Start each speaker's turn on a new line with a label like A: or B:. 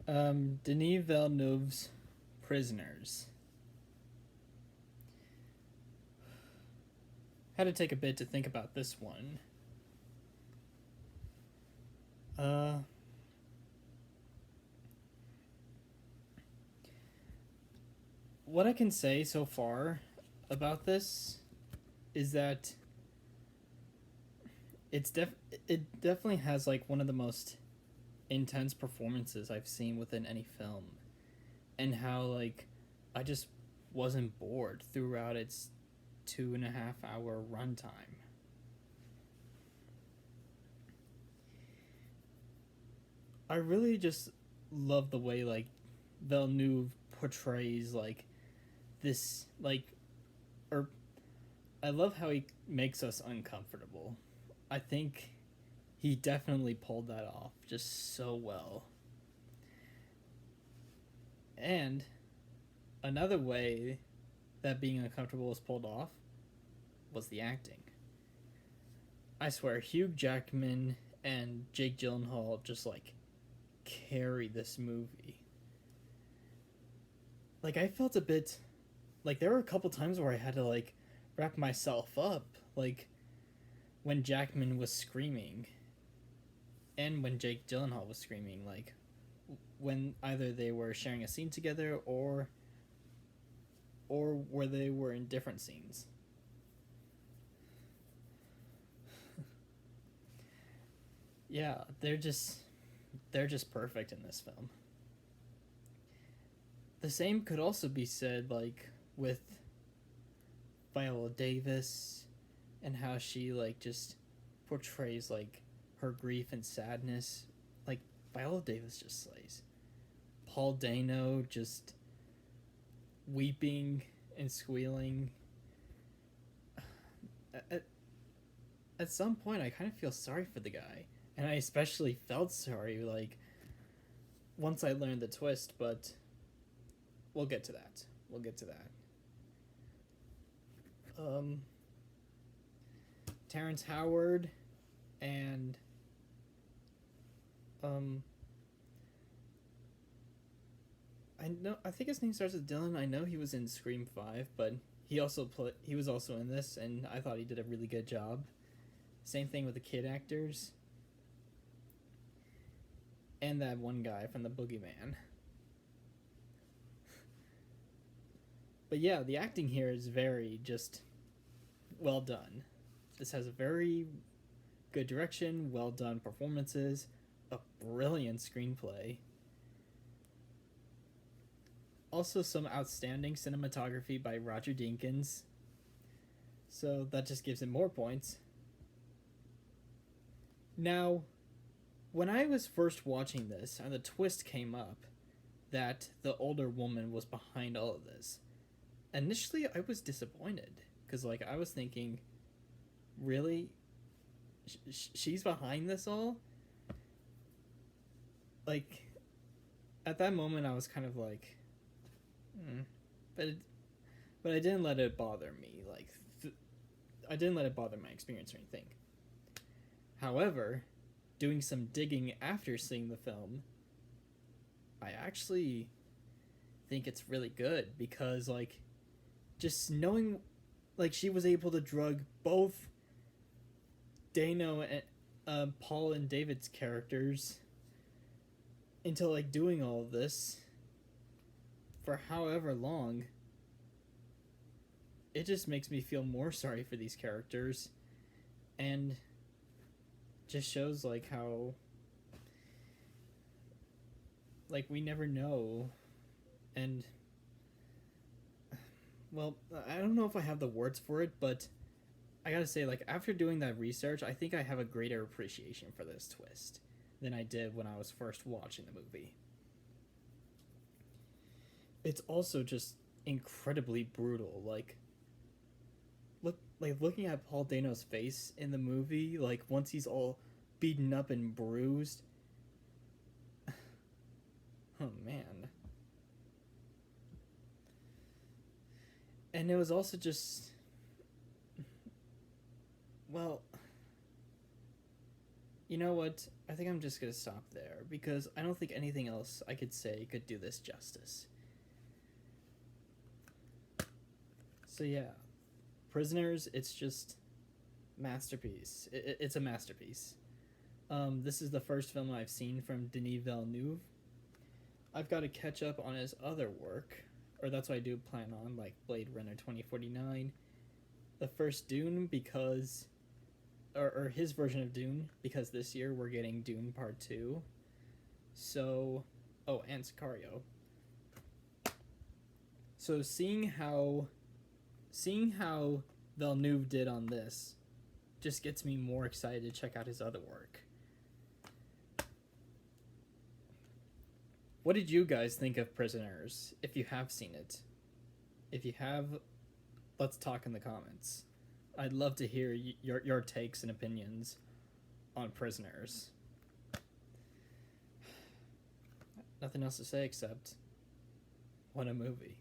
A: Denis Villeneuve's Prisoners. Had to take a bit to think about this one. Uh, what I can say so far about this is that it's it definitely has like one of the most intense performances I've seen within any film, and how like I just wasn't bored throughout its 2.5 hour runtime. I really just love the way like Villeneuve portrays like this like or I love how he makes us uncomfortable. I think he definitely pulled that off just so well. And another way that being uncomfortable was pulled off was the acting. I swear, Hugh Jackman and Jake Gyllenhaal just like carry this movie. Like I felt a bit like there were a couple times where I had to like wrap myself up, like when Jackman was screaming and when Jake Gyllenhaal was screaming, like when either they were sharing a scene together or where they were in different scenes. Yeah, they're just perfect in this film. The same could also be said like with Viola Davis and how she like just portrays like her grief and sadness. Like Viola Davis just slays. Paul Dano just weeping and squealing. At, at some point, I kind of feel sorry for the guy, and I especially felt sorry like once I learned the twist. But we'll get to that. We'll get to that. Um, Terrence Howard and um, I think his name starts with Dylan. I know he was in Scream 5, but he was also in this, and I thought he did a really good job. Same thing with the kid actors and that one guy from the Boogeyman. But yeah, the acting here is very just well done. This has a very good direction, well done performances, a brilliant screenplay. Also, some outstanding cinematography by Roger Deakins, so that just gives it more points. Now, when I was first watching this and the twist came up that the older woman was behind all of this, initially I was disappointed because like I was thinking, really, she's behind this all? Like at that moment I was kind of like, but but I didn't let it bother me. Like I didn't let it bother my experience or anything. However, doing some digging after seeing the film, I actually think it's really good because like just knowing like she was able to drug both Dano and Paul and David's characters into like doing all of this for however long, it just makes me feel more sorry for these characters and just shows like how like we never know. And well, I don't know if I have the words for it, but I gotta say, like, after doing that research, I think I have a greater appreciation for this twist than I did when I was first watching the movie. It's also just incredibly brutal. Looking at Paul Dano's face in the movie, like once he's all beaten up and bruised. Oh man. And it was also just, well, You know what? I think I'm just gonna stop there because I don't think anything else I could say could do this justice. So yeah, Prisoners. It's just masterpiece. It's a masterpiece. This is the first film I've seen from Denis Villeneuve. I've got to catch up on his other work, or that's what I do plan on, like Blade Runner 2049, the first Dune, because, or his version of Dune, because this year we're getting Dune Part 2. So, oh, and Sicario. So seeing how Villeneuve did on this just gets me more excited to check out his other work. What did you guys think of Prisoners, if you have seen it? If you have, let's talk in the comments. I'd love to hear your takes and opinions on Prisoners. Nothing else to say except, what a movie.